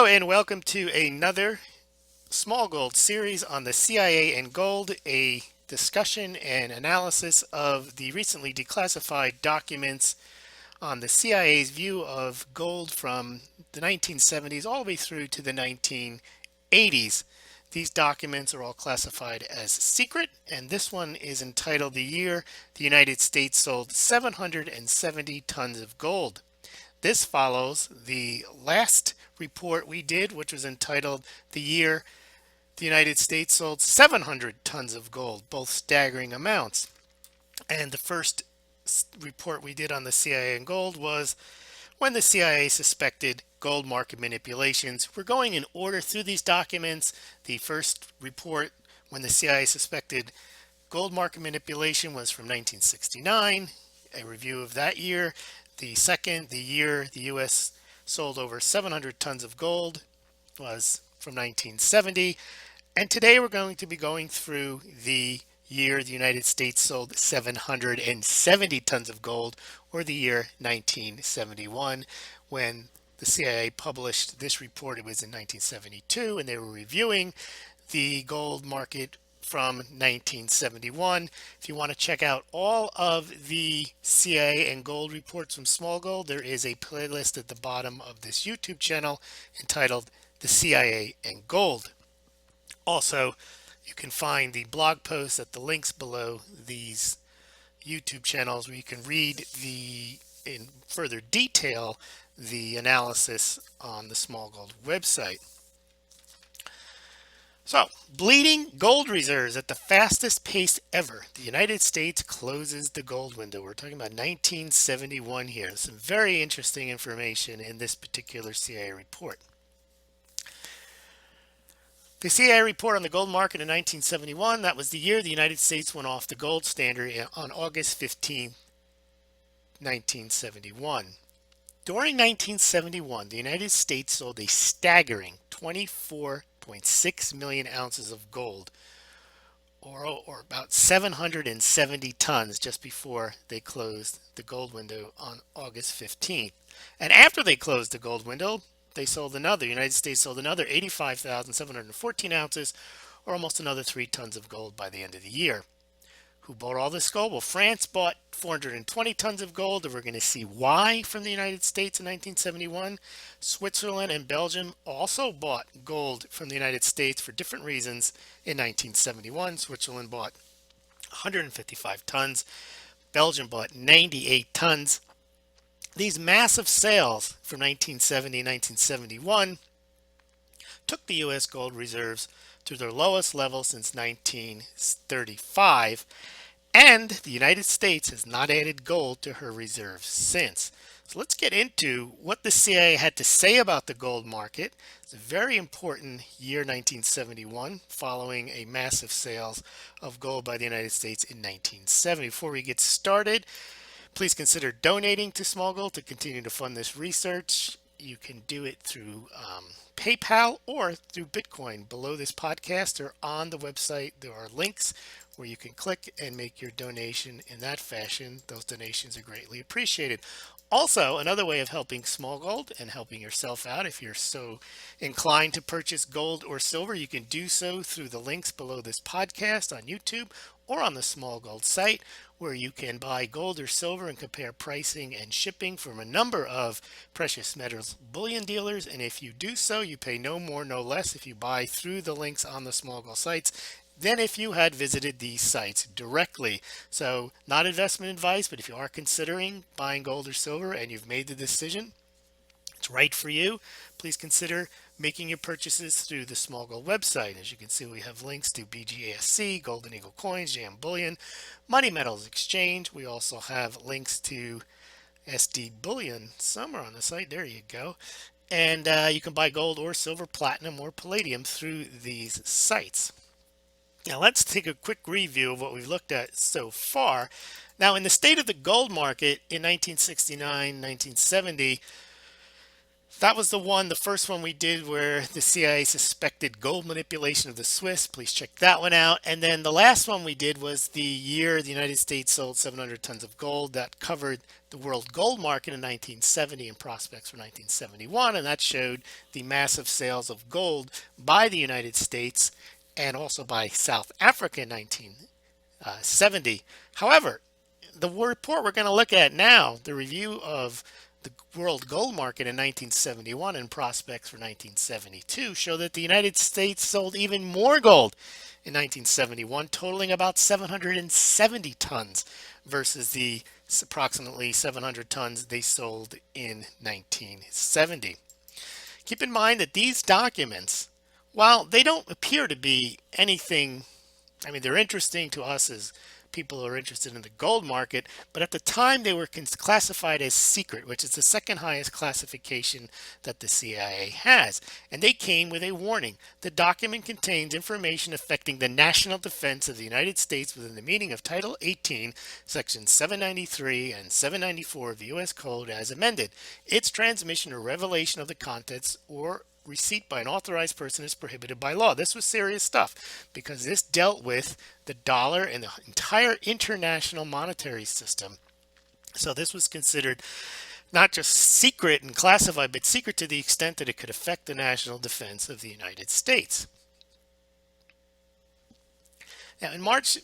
Hello and welcome to another Smaulgld series on the CIA and gold, a discussion and analysis of the recently declassified documents on the CIA's view of gold from the 1970s all the way through to the 1980s. These documents are all classified as secret, and this one is entitled "The Year the United States Sold 770 Tons of Gold." This follows the last report we did, which was entitled "The Year the United States Sold 700 Tons of Gold," both staggering amounts. And the first report we did on the CIA and gold was when the CIA suspected gold market manipulations. We're going in order through these documents. The first report when the CIA suspected gold market manipulation was from 1969, a review of that year. The second, the year the U.S. sold over 700 tons of gold, was from 1970. And today we're going to be going through the year the United States sold 770 tons of gold, or the year 1971. When the CIA published this report, it was in 1972, and they were reviewing the gold market from 1971. If you want to check out all of the CIA and gold reports from Smaulgld, there is a playlist at the bottom of this YouTube channel entitled "The CIA and Gold." Also, you can find the blog posts at the links below these YouTube channels where you can read in further detail the analysis on the Smaulgld website. So, bleeding gold reserves at the fastest pace ever. The United States closes the gold window. We're talking about 1971 here. Some very interesting information in this particular CIA report. The CIA report on the gold market in 1971, that was the year the United States went off the gold standard on August 15, 1971. During 1971, the United States sold a staggering 24.6 million ounces of gold, or about 770 tons, just before they closed the gold window on August 15th. And after they closed the gold window, the United States sold another 85,714 ounces, or almost another 3 tons of gold by the end of the year. Who bought all this gold? Well, France bought 420 tons of gold, and we're going to see why from the United States in 1971. Switzerland and Belgium also bought gold from the United States for different reasons in 1971. Switzerland bought 155 tons. Belgium bought 98 tons. These massive sales from 1970 and 1971 took the U.S. gold reserves to their lowest level since 1935, and the United States has not added gold to her reserves since. So let's get into what the CIA had to say about the gold market. It's a very important year, 1971, following a massive sales of gold by the United States in 1970. Before we get started, please consider donating to Smaulgld to continue to fund this research. You can do it through PayPal or through Bitcoin. Below this podcast or on the website, there are links where you can click and make your donation in that fashion. Those donations are greatly appreciated. Also, another way of helping Smaulgld and helping yourself out, if you're so inclined to purchase gold or silver, you can do so through the links below this podcast on YouTube or on the Smaulgld site, where you can buy gold or silver and compare pricing and shipping from a number of precious metals bullion dealers. And if you do so, you pay no more, no less if you buy through the links on the Smaulgld sites than if you had visited these sites directly. So not investment advice, but if you are considering buying gold or silver and you've made the decision, it's right for you, please consider making your purchases through the Smaulgld website. As you can see, we have links to BGASC, Golden Eagle Coins, JM Bullion, Money Metals Exchange. We also have links to SD Bullion somewhere on the site. There you go. And you can buy gold or silver, platinum, or palladium through these sites. Now let's take a quick review of what we've looked at so far. Now, in the state of the gold market in 1969, 1970, That was the first one we did where the CIA suspected gold manipulation of the Swiss. Please check that one out. And then the last one we did was the year the United States sold 700 tons of gold. That covered the world gold market in 1970 and prospects for 1971. And that showed the massive sales of gold by the United States and also by South Africa in 1970. However, the report we're going to look at now, the review of the world gold market in 1971 and prospects for 1972, show that the United States sold even more gold in 1971, totaling about 770 tons versus the approximately 700 tons they sold in 1970. Keep in mind that these documents, while they don't appear to be anything, I mean, they're interesting to us as people who are interested in the gold market, but at the time they were classified as secret, which is the second highest classification that the CIA has. And they came with a warning. The document contains information affecting the national defense of the United States within the meaning of Title 18, Sections 793 and 794 of the U.S. Code as amended. Its transmission or revelation of the contents or receipt by an authorized person is prohibited by law. This was serious stuff because this dealt with the dollar and the entire international monetary system. So this was considered not just secret and classified, but secret to the extent that it could affect the national defense of the United States. Now, in March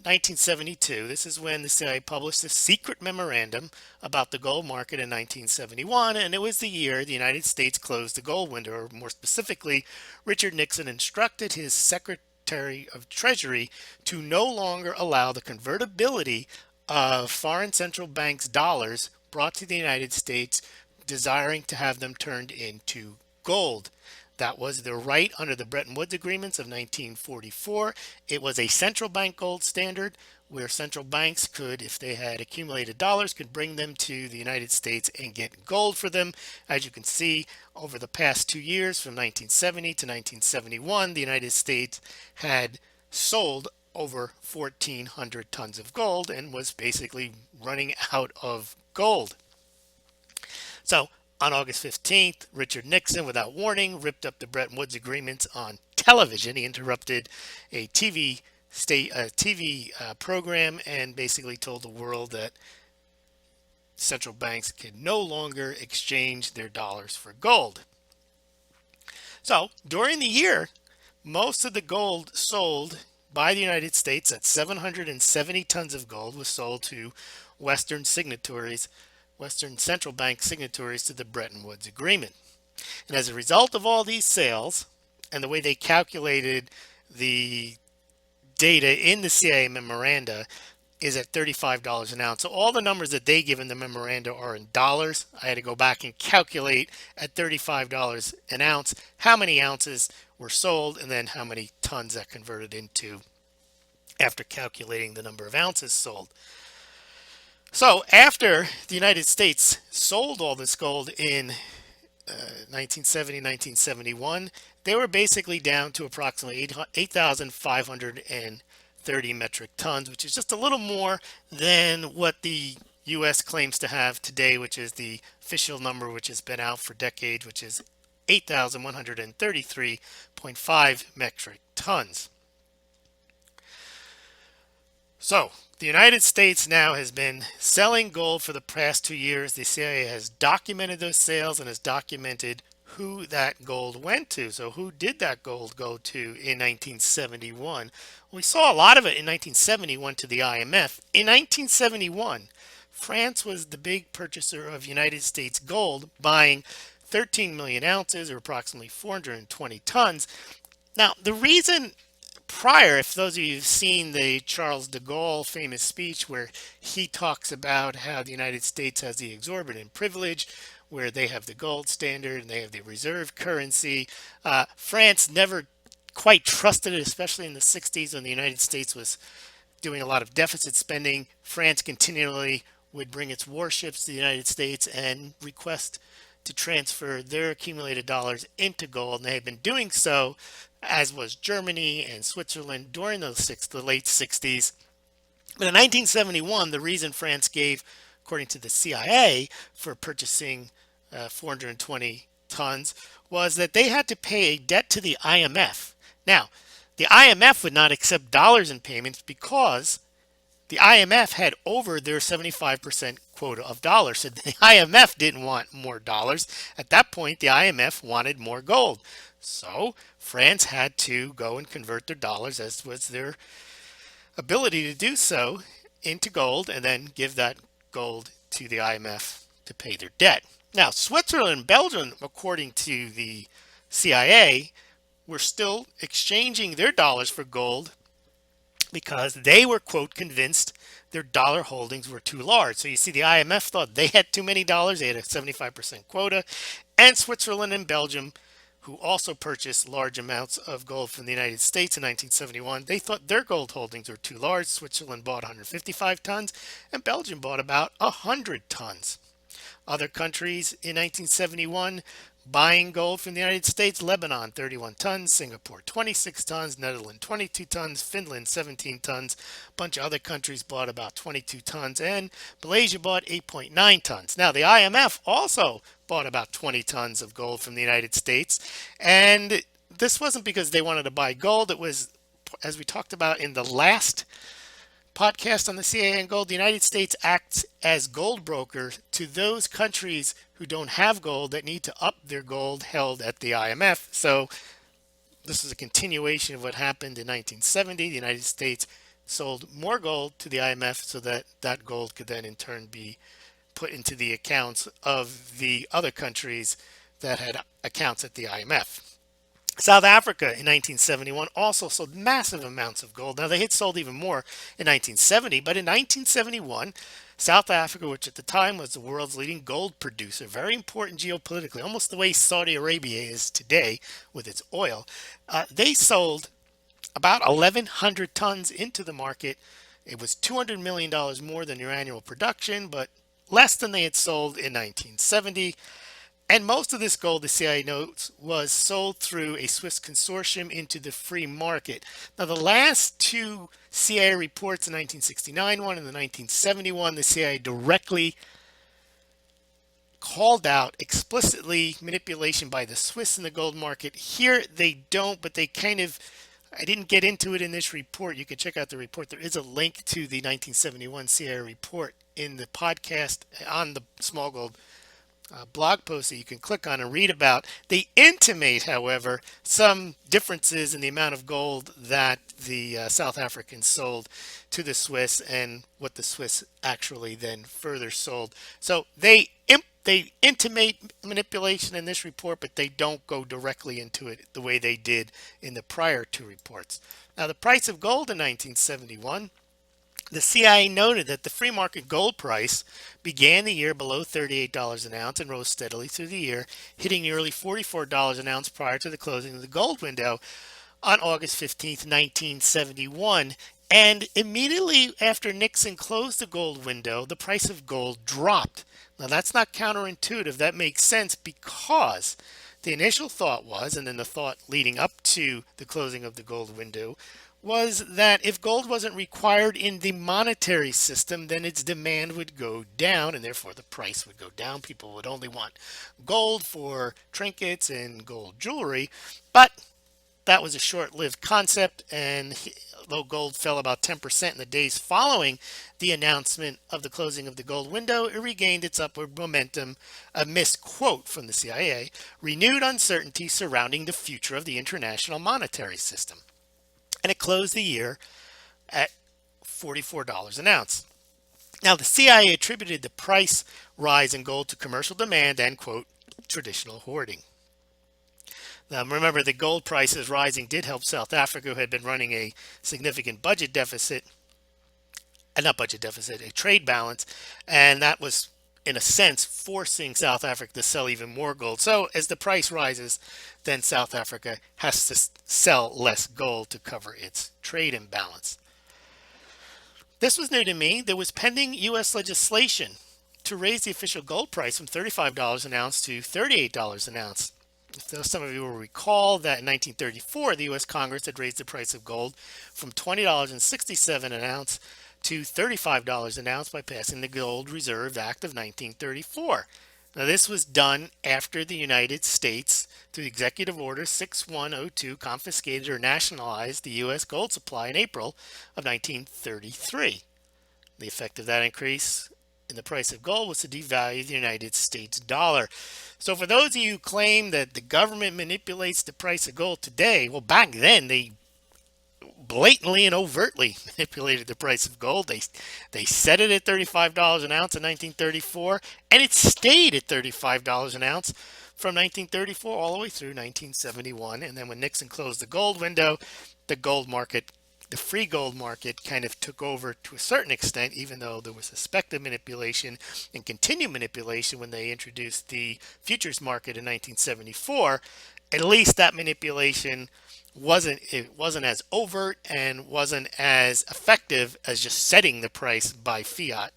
1972, this is when the CIA published a secret memorandum about the gold market in 1971, and it was the year the United States closed the gold window, or more specifically, Richard Nixon instructed his Secretary of Treasury to no longer allow the convertibility of foreign central banks' dollars brought to the United States, desiring to have them turned into gold. That was the right under the Bretton Woods agreements of 1944. It was a central bank gold standard where central banks could, if they had accumulated dollars, could bring them to the United States and get gold for them. As you can see, over the past 2 years, from 1970 to 1971, the United States had sold over 1,400 tons of gold and was basically running out of gold. So on August 15th, Richard Nixon, without warning, ripped up the Bretton Woods agreements on television. He interrupted a TV program and basically told the world that central banks can no longer exchange their dollars for gold. So during the year, most of the gold sold by the United States, at 770 tons of gold, was sold to Western signatories, Western central bank signatories to the Bretton Woods Agreement. And as a result of all these sales and the way they calculated the data in the CIA memoranda is at $35 an ounce. So all the numbers that they give in the memoranda are in dollars. I had to go back and calculate at $35 an ounce how many ounces were sold and then how many tons that converted into after calculating the number of ounces sold. So after the United States sold all this gold in 1970, 1971, they were basically down to approximately 8,530 metric tons, which is just a little more than what the U.S. claims to have today, which is the official number, which has been out for decades, which is 8,133.5 metric tons. So the United States now has been selling gold for the past 2 years. The CIA has documented those sales and has documented who that gold went to. So who did that gold go to in 1971? We saw a lot of it in 1970 went to the IMF. In 1971, France was the big purchaser of United States gold, buying 13 million ounces or approximately 420 tons. Now, the reason prior, if those of you have seen the Charles de Gaulle famous speech where he talks about how the United States has the exorbitant privilege, where they have the gold standard and they have the reserve currency, France never quite trusted it, especially in the 60s when the United States was doing a lot of deficit spending. France continually would bring its warships to the United States and request to transfer their accumulated dollars into gold, and they had been doing so, as was Germany and Switzerland during the late 60s. But in 1971, the reason France gave, according to the CIA, for purchasing 420 tons was that they had to pay a debt to the IMF. Now, the IMF would not accept dollars in payments because the IMF had over their 75% quota of dollars. So the IMF didn't want more dollars. At that point, the IMF wanted more gold. So France had to go and convert their dollars, as was their ability to do so, into gold and then give that gold to the IMF to pay their debt. Now, Switzerland and Belgium, according to the CIA, were still exchanging their dollars for gold because they were, quote, convinced their dollar holdings were too large. So you see, the IMF thought they had too many dollars. They had a 75% quota. And Switzerland and Belgium, who also purchased large amounts of gold from the United States in 1971, they thought their gold holdings were too large. Switzerland bought 155 tons and Belgium bought about 100 tons. Other countries in 1971 buying gold from the United States: Lebanon 31 tons, Singapore 26 tons, Netherlands 22 tons, Finland 17 tons. A bunch of other countries bought about 22 tons, and Malaysia bought 8.9 tons. Now, the IMF also bought about 20 tons of gold from the United States, and this wasn't because they wanted to buy gold. It was, as we talked about in the last podcast on the CIA and gold, the United States acts as gold broker to those countries who don't have gold that need to up their gold held at the IMF. So this is a continuation of what happened in 1970. The United States sold more gold to the IMF so that that gold could then in turn be put into the accounts of the other countries that had accounts at the IMF. South Africa in 1971 also sold massive amounts of gold. Now, they had sold even more in 1970, but in 1971, South Africa, which at the time was the world's leading gold producer, very important geopolitically, almost the way Saudi Arabia is today with its oil, they sold about 1,100 tons into the market. It was $200 million more than their annual production, but less than they had sold in 1970. And most of this gold, the CIA notes, was sold through a Swiss consortium into the free market. Now, the last two CIA reports, the 1969 one and the 1971, the CIA directly called out explicitly manipulation by the Swiss in the gold market. Here they don't, but they kind of, I didn't get into it in this report. You can check out the report. There is a link to the 1971 CIA report in the podcast on the Smaulgld blog post that you can click on and read about. They intimate, however, some differences in the amount of gold that the South Africans sold to the Swiss and what the Swiss actually then further sold. So they intimate manipulation in this report, but they don't go directly into it the way they did in the prior two reports. Now, the price of gold in 1971, the CIA noted that the free market gold price began the year below $38 an ounce and rose steadily through the year, hitting nearly $44 an ounce prior to the closing of the gold window on August 15th, 1971. And immediately after Nixon closed the gold window, the price of gold dropped. Now, that's not counterintuitive. That makes sense because the initial thought was, and then the thought leading up to the closing of the gold window, was that if gold wasn't required in the monetary system, then its demand would go down and therefore the price would go down. People would only want gold for trinkets and gold jewelry. But that was a short-lived concept, and though gold fell about 10% in the days following the announcement of the closing of the gold window, it regained its upward momentum amidst, quote from the CIA, renewed uncertainty surrounding the future of the international monetary system. And it closed the year at $44 an ounce. Now, the CIA attributed the price rise in gold to commercial demand and, quote, traditional hoarding. Now, remember, the gold prices rising did help South Africa, who had been running a significant budget deficit, not budget deficit, a trade balance, and that was, in a sense, forcing South Africa to sell even more gold. So as the price rises, then South Africa has to sell less gold to cover its trade imbalance. This was new to me. There was pending U.S. legislation to raise the official gold price from $35 an ounce to $38 an ounce. So some of you will recall that in 1934, the U.S. Congress had raised the price of gold from $20.67 an ounce to $35 an ounce by passing the Gold Reserve Act of 1934. Now, this was done after the United States, through Executive Order 6102, confiscated or nationalized the U.S. gold supply in April of 1933. The effect of that increase in the price of gold was to devalue the United States dollar. So for those of you who claim that the government manipulates the price of gold today, well, back then they blatantly and overtly manipulated the price of gold. They set it at $35 an ounce in 1934, and it stayed at $35 an ounce from 1934 all the way through 1971. And then when Nixon closed the gold window, the gold market, the free gold market, kind of took over to a certain extent, even though there was suspected manipulation and continued manipulation when they introduced the futures market in 1974. At least that manipulation wasn't as overt and wasn't as effective as just setting the price by fiat,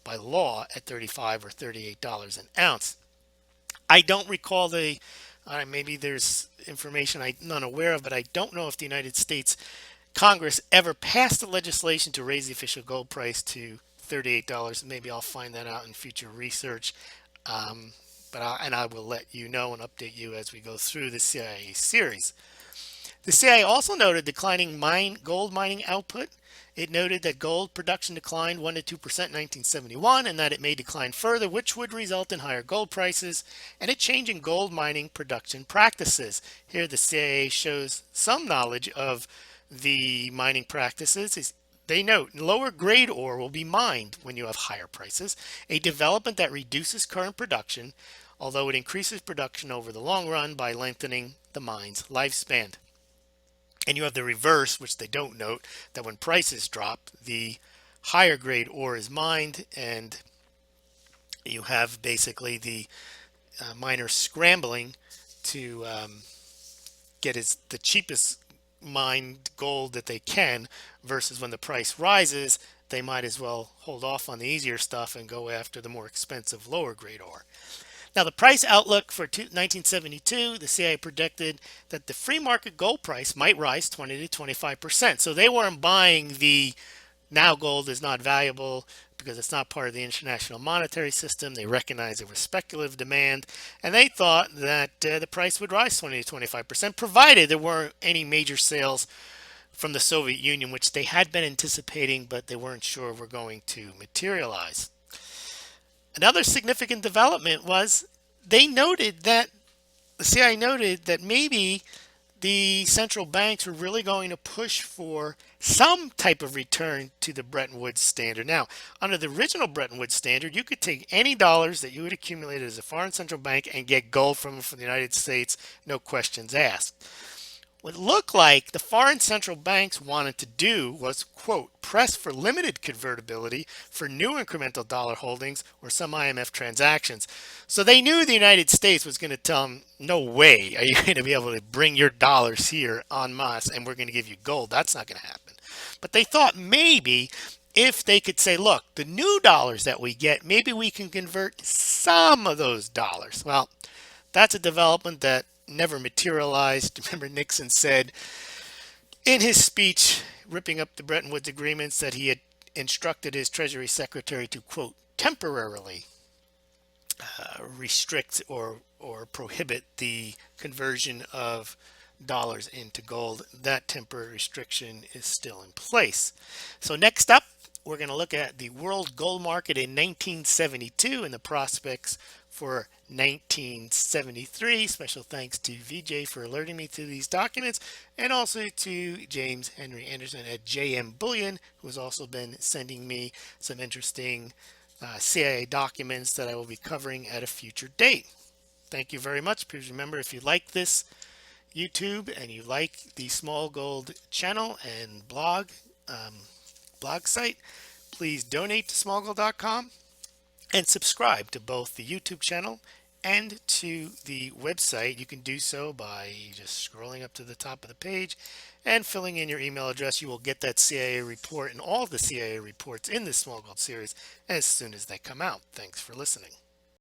by law, at $35 or $38 an ounce. I don't recall maybe there's information I'm not aware of, but I don't know if the United States Congress ever passed the legislation to raise the official gold price to $38. Maybe I'll find that out in future research. And I will let you know and update you as we go through the CIA series. The CIA also noted declining gold mining output. It noted that gold production declined 1 to 2% in 1971 and that it may decline further, which would result in higher gold prices and a change in gold mining production practices. Here the CIA shows some knowledge of the mining practices. They note lower grade ore will be mined when you have higher prices, a development that reduces current production, although it increases production over the long run by lengthening the mine's lifespan. And you have the reverse, which they don't note, that when prices drop, the higher grade ore is mined, and you have basically the miners scrambling to get the cheapest mined gold that they can, versus when the price rises, they might as well hold off on the easier stuff and go after the more expensive lower grade ore. Now, the price outlook for 1972, the CIA predicted that the free market gold price might rise 20 to 25%. So they weren't buying the now gold is not valuable because it's not part of the international monetary system. They recognized it was speculative demand, and they thought that the price would rise 20 to 25%, provided there weren't any major sales from the Soviet Union, which they had been anticipating, but they weren't sure were going to materialize. Another significant development was the CIA noted that maybe the central banks were really going to push for some type of return to the Bretton Woods standard. Now, under the original Bretton Woods standard, you could take any dollars that you had accumulated as a foreign central bank and get gold from the United States, no questions asked. What looked like the foreign central banks wanted to do was, quote, press for limited convertibility for new incremental dollar holdings or some IMF transactions. So they knew the United States was going to tell them, no way are you going to be able to bring your dollars here en masse and we're going to give you gold. That's not going to happen. But they thought maybe if they could say, look, the new dollars that we get, maybe we can convert some of those dollars. Well, that's a development that never materialized. Remember, Nixon said in his speech ripping up the Bretton Woods agreements that he had instructed his Treasury Secretary to, quote, temporarily restrict or prohibit the conversion of dollars into gold. That temporary restriction is still in place. So next up, we're going to look at the world gold market in 1972 and the prospects for 1973. Special thanks to VJ for alerting me to these documents, and also to James Henry Anderson at JM Bullion, who has also been sending me some interesting CIA documents that I will be covering at a future date. Thank you very much. Please remember, if you like this YouTube and you like the Smaulgld channel and blog site, please donate to smaulgld.com and subscribe to both the YouTube channel and to the website. You can do so by just scrolling up to the top of the page and filling in your email address. You will get that CIA report and all the CIA reports in this Smaulgld series as soon as they come out. Thanks for listening.